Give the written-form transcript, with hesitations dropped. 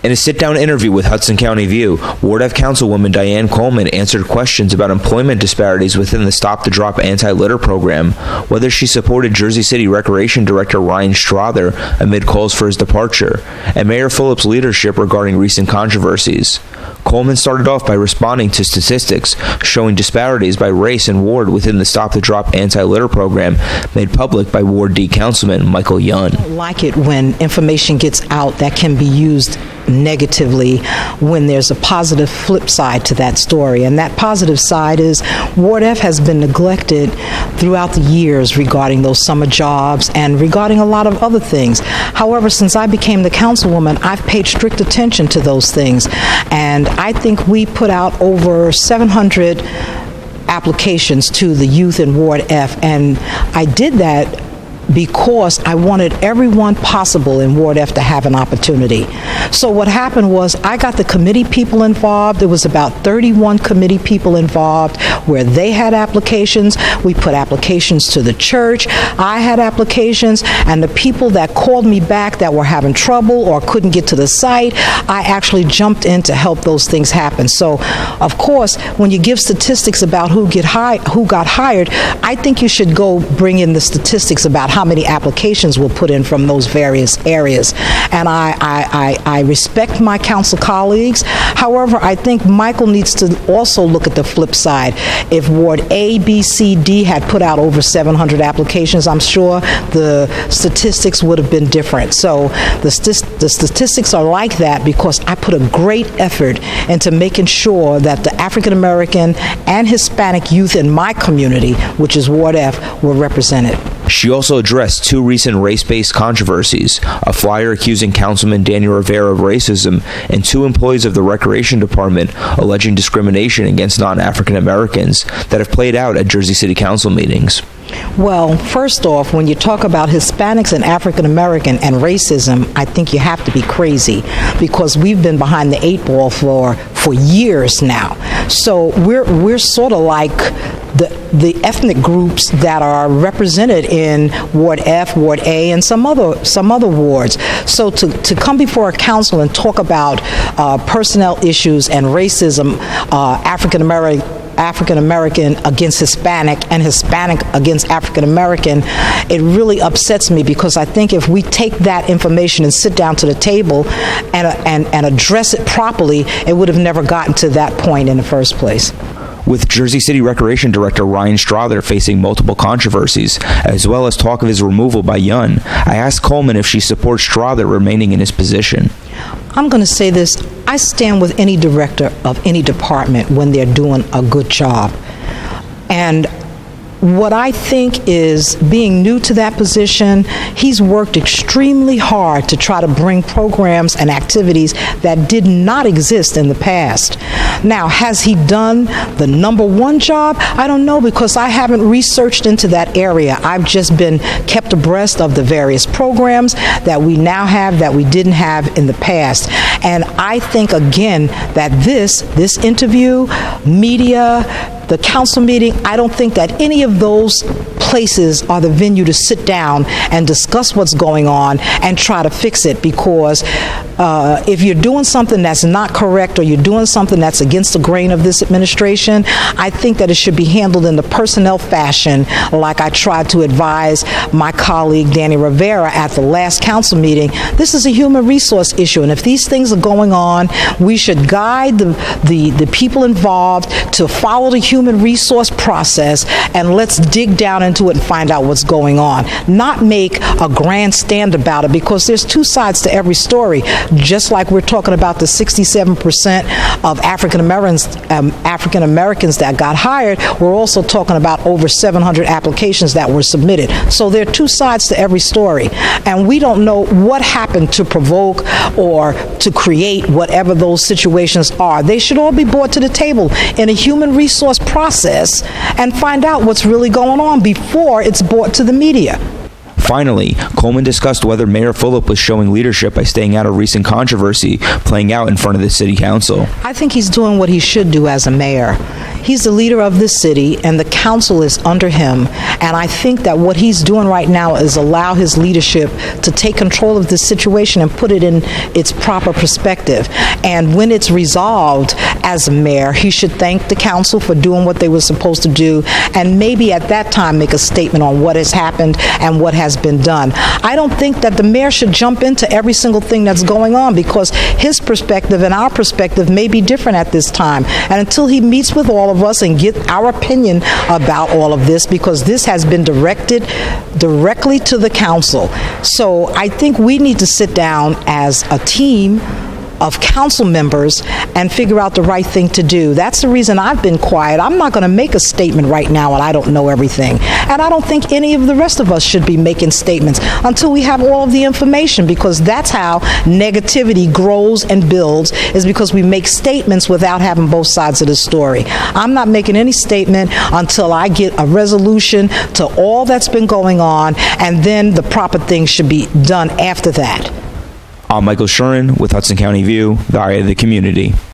In a sit-down interview with Hudson County View, Ward F Councilwoman Diane Coleman answered questions about employment disparities within the Stop the Drop anti-litter program, whether she supported Jersey City Recreation Director Ryan Strother amid calls for his departure, and Mayor Fulop's leadership regarding recent controversies. Coleman started off by responding to statistics showing disparities by race and ward within the Stop the Drop anti-litter program made public by Ward D Councilman Michael Young. I don't like it when information gets out that can be used negatively when there's a positive flip side to that story. And that positive side is Ward F has been neglected throughout the years regarding those summer jobs and regarding a lot of other things. However, since I became the councilwoman, I've paid strict attention to those things. And I think we put out over 700 applications to the youth in Ward F. And I did that because I wanted everyone possible in Ward F to have an opportunity. So what happened was I got the committee people involved. There was about 31 committee people involved where they had applications. We put applications to the church. I had applications, and the people that called me back that were having trouble or couldn't get to the site, I actually jumped in to help those things happen. So, of course, when you give statistics about who got hired, I think you should go bring in the statistics about how many applications were put in from those various areas. And I respect my council colleagues. However, I think Michael needs to also look at the flip side. If Ward A, B, C, D had put out over 700 applications, I'm sure the statistics would have been different. So the statistics are like that because I put a great effort into making sure that the African American and Hispanic youth in my community, which is Ward F, were represented. She also addressed two recent race-based controversies, a flyer accusing Councilman Daniel Rivera of racism, and two employees of the Recreation Department alleging discrimination against non-African Americans that have played out at Jersey City Council meetings. Well, first off, when you talk about Hispanics and African American and racism, I think you have to be crazy because we've been behind the eight ball for years now. So we're sort of like the ethnic groups that are represented in Ward F, Ward A, and some other wards. So to come before a council and talk about personnel issues and racism, African American against Hispanic and Hispanic against African American, it really upsets me because I think if we take that information and sit down to the table and address it properly, it would have never gotten to that point in the first place. With Jersey City Recreation Director Ryan Strother facing multiple controversies, as well as talk of his removal by Young, I asked Coleman if she supports Strother remaining in his position. I'm going to say this. I stand with any director of any department when they're doing a good job. And what I think is, being new to that position, he's worked extremely hard to try to bring programs and activities that did not exist in the past. Now, has he done the number one job? I don't know because I haven't researched into that area. I've just been kept abreast of the various programs that we now have that we didn't have in the past. And I think, again, that this interview, media, the council meeting, I don't think that any of those places are the venue to sit down and discuss what's going on and try to fix it, because if you're doing something that's not correct or you're doing something that's against the grain of this administration, I think that it should be handled in the personnel fashion like I tried to advise my colleague Danny Rivera at the last council meeting. This is a human resource issue, and if these things are going on, we should guide the people involved to follow the human resource process, and let's dig down into it and find out what's going on. Not make a grandstand about it, because there's two sides to every story. Just like we're talking about the 67% of African Americans that got hired, we're also talking about over 700 applications that were submitted. So there are two sides to every story, and we don't know what happened to provoke or to create whatever those situations are. They should all be brought to the table in a human resource process and find out what's really going on before it's brought to the media. Finally, Coleman discussed whether Mayor Fulop was showing leadership by staying out of recent controversy playing out in front of the city council. I think he's doing what he should do as a mayor. He's the leader of this city, and the council is under him. And I think that what he's doing right now is allow his leadership to take control of this situation and put it in its proper perspective. And when it's resolved, as a mayor, he should thank the council for doing what they were supposed to do, and maybe at that time make a statement on what has happened and what has been done. I don't think that the mayor should jump into every single thing that's going on, because his perspective and our perspective may be different at this time. And until he meets with all of us and get our opinion about all of this, because this has been directed directly to the council. So I think we need to sit down as a team of council members and figure out the right thing to do. That's the reason I've been quiet. I'm not going to make a statement right now and I don't know everything. And I don't think any of the rest of us should be making statements until we have all of the information, because that's how negativity grows and builds, is because we make statements without having both sides of the story. I'm not making any statement until I get a resolution to all that's been going on, and then the proper things should be done after that. I'm Michael Shuren with Hudson County View, the eye of the community.